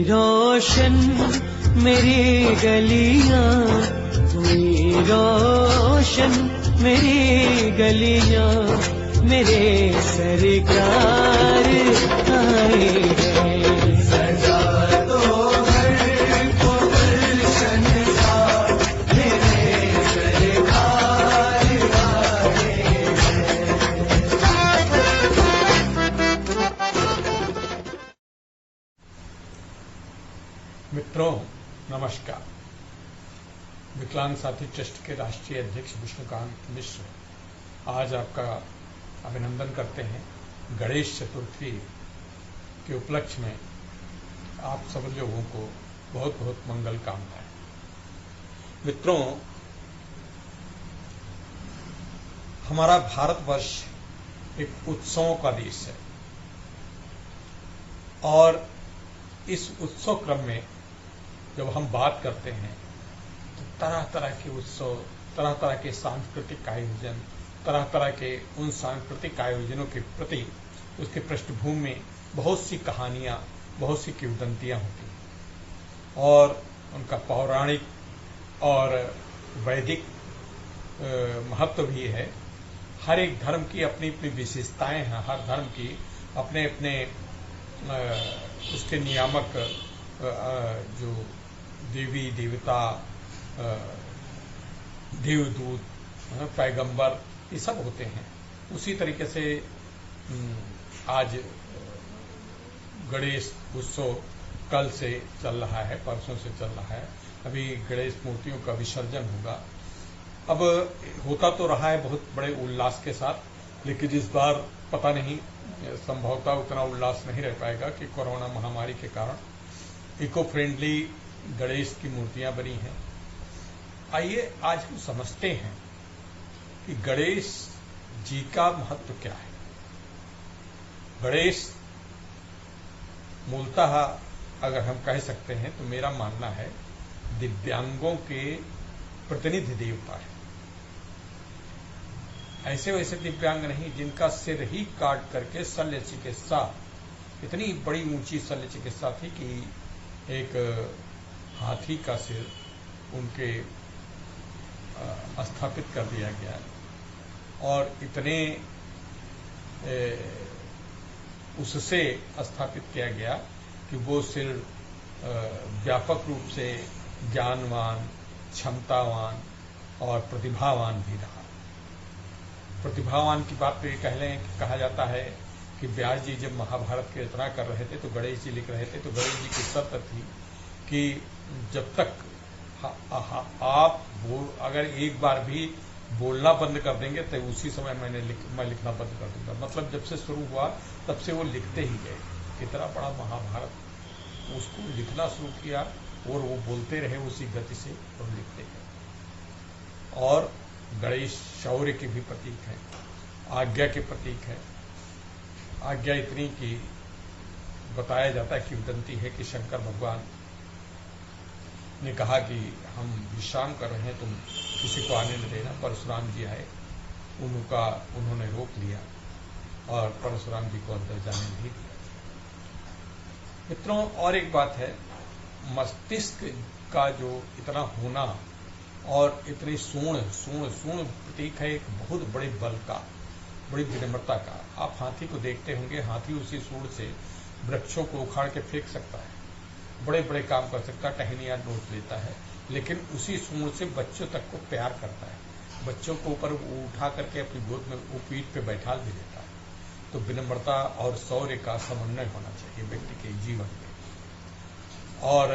रोशन मेरी गलियां, हुई रोशन मेरी गलियां, मेरे सरकार आए हैं। सजा दो हर को गुलशन का, मेरे सरकार आए हैं। मित्रों नमस्कार। विकलांग साथी ट्रस्ट के राष्ट्रीय अध्यक्ष विष्णुकांत मिश्र आज आपका अभिनंदन करते हैं। गणेश चतुर्थी के उपलक्ष्य में आप सब लोगों को बहुत बहुत मंगल कामनाएं। मित्रों, हमारा भारतवर्ष एक उत्सवों का देश है और इस उत्सव क्रम में जब हम बात करते हैं तो तरह तरह के उत्सव, तरह तरह के सांस्कृतिक आयोजन, तरह तरह के उन सांस्कृतिक आयोजनों के प्रति उसके पृष्ठभूमि में बहुत सी कहानियां, बहुत सी किंवदंतियां होती हैं और उनका पौराणिक और वैदिक महत्व भी है। हर एक धर्म की अपनी अपनी विशेषताएं हैं, हर धर्म की अपने अपने उसके नियामक जो देवी देवता, देवदूत, पैगंबर, ये सब होते हैं। उसी तरीके से आज गणेश उत्सव कल से चल रहा है, परसों से चल रहा है। अभी गणेश मूर्तियों का विसर्जन होगा। अब होता तो रहा है बहुत बड़े उल्लास के साथ, लेकिन इस बार पता नहीं, संभवतः उतना उल्लास नहीं रह पाएगा कि कोरोना महामारी के कारण इको फ्रेंडली गणेश की मूर्तियां बनी हैं। आइए आज हम समझते हैं कि गणेश जी का महत्व क्या है। गणेश मूलतः अगर हम कह सकते हैं तो मेरा मानना है दिव्यांगों के प्रतिनिधि देवता है। ऐसे वैसे दिव्यांग नहीं जिनका सिर ही काट करके शल्य चिकित्सा, इतनी बड़ी ऊंची शल्य चिकित्सा थी कि एक हाथी का सिर उनके स्थापित कर दिया गया और इतने उससे स्थापित किया गया कि वो सिर व्यापक रूप से ज्ञानवान, क्षमतावान और प्रतिभावान भी रहा। प्रतिभावान की बात तो ये कहा जाता है कि व्यास जी जब महाभारत की रचना कर रहे थे तो गणेश जी लिख रहे थे, तो गणेश जी की शर्त थी कि जब तक आप अगर एक बार भी बोलना बंद कर देंगे तो उसी समय मैं लिखना बंद कर दूंगा। मतलब जब से शुरू हुआ तब से वो लिखते ही गए। इतना बड़ा महाभारत, उसको लिखना शुरू किया और वो बोलते रहे उसी गति से और लिखते गए। और गणेश शौर्य के भी प्रतीक है, आज्ञा के प्रतीक है। आज्ञा इतनी कि बताया जाता है, किंवदंती है कि शंकर भगवान ने कहा कि हम विश्राम कर रहे हैं, तुम किसी को आने न देना। परशुराम जी आए, उन्होंने रोक लिया और परशुराम जी को अंदर जाने नहीं दिया। मित्रों, और एक बात है, मस्तिष्क का जो इतना होना और इतनी सूर्ण प्रतीक है एक बहुत बड़े बल का, बड़ी विनम्रता का। आप हाथी को देखते होंगे, हाथी उसी सूंड से वृक्षों को उखाड़ के फेंक सकता है, बड़े बड़े काम कर सकता है, टहनियां नोच लेता है, लेकिन उसी सूंड से बच्चों तक को प्यार करता है। बच्चों को ऊपर उठा करके अपनी गोद में वो पीठ पे बैठा भी देता है। तो विनम्रता और शौर्य का समन्वय होना चाहिए व्यक्ति के जीवन में। और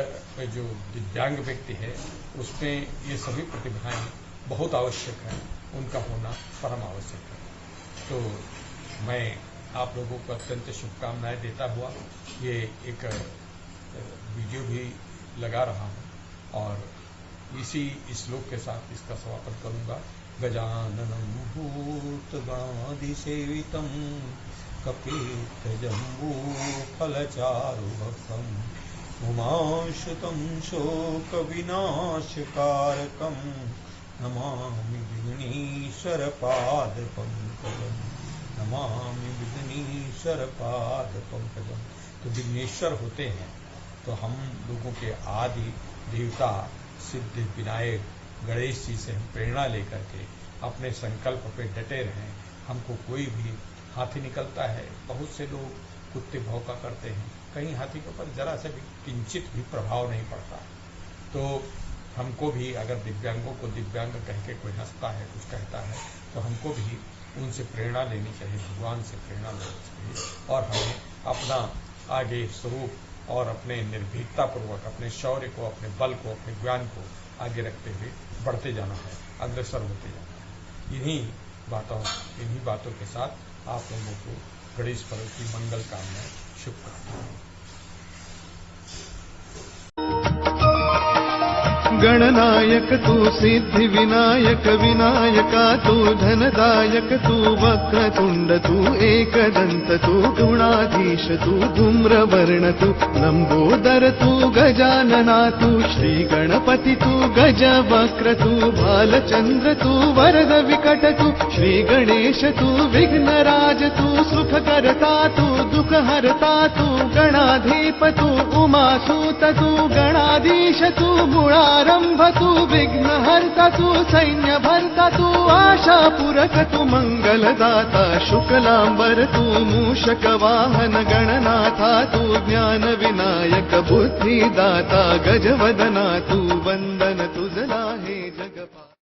जो दिव्यांग व्यक्ति है उसमें ये सभी प्रतिभाएं बहुत आवश्यक है, उनका होना परम आवश्यक है। तो मैं आप लोगों को अत्यंत शुभकामनाएं देता हुआ ये एक वीडियो भी लगा रहा हूं और इसी श्लोक के साथ इसका समापन करूंगा। गजाननं भूतगणाधिसेवितं कपित्थजम्बूफलचारुभक्षम् उमाश्रितं शोकविनाशकारकं नमामि विघ्नेश्वरपादपङ्कजं, नमामि विघ्नेश्वरपादपङ्कजं। तो विघ्नेश्वर होते हैं तो हम लोगों के आदि देवता सिद्धि विनायक गणेश जी से हम प्रेरणा लेकर के अपने संकल्प पे डटे रहें। हमको कोई भी हाथी निकलता है, बहुत से लोग कुत्ते भौंका करते हैं, कहीं हाथी के ऊपर जरा से भी किंचित भी प्रभाव नहीं पड़ता। तो हमको भी अगर दिव्यांगों को दिव्यांग कह के कोई हंसता है, कुछ कहता है, तो हमको भी उनसे प्रेरणा लेनी चाहिए, भगवान से प्रेरणा लेनी चाहिए और हमें अपना आगे स्वरूप और अपने निर्भीकता पूर्वक अपने शौर्य को, अपने बल को, अपने ज्ञान को आगे रखते हुए बढ़ते जाना है, अग्रसर होते जाना है। इन्हीं बातों के साथ आप लोगों को गणेश पर्व की मंगल कामनाएं, शुभकामनाएं। गणनायक तू सिद्धि विनायक विनायका तू धनदायक तू वक्रतुंड तू एकदंत तू गुणाधीश तू धूम्रवर्ण तू लंबोदर तू गजानना तू श्री गणपति तू गजवक्र तू भालचंद्र तू वरद विकट तू श्री गणेश तू विघ्नराज तू सुखकर्ता तू दुःखहर्ता तू गणाधीप तू उमासूत तू गणाधीश तू गुणारंभ तू विघ्नहर्ता तू सैन्यभर्ता तू आशापूरक तू मंगलदाता शुक्लांबर तू मूषक वाहन गणनाथा तू ज्ञान विनायक बुद्धिदाता गजवदना तू वंदन तुझला हे जगपा।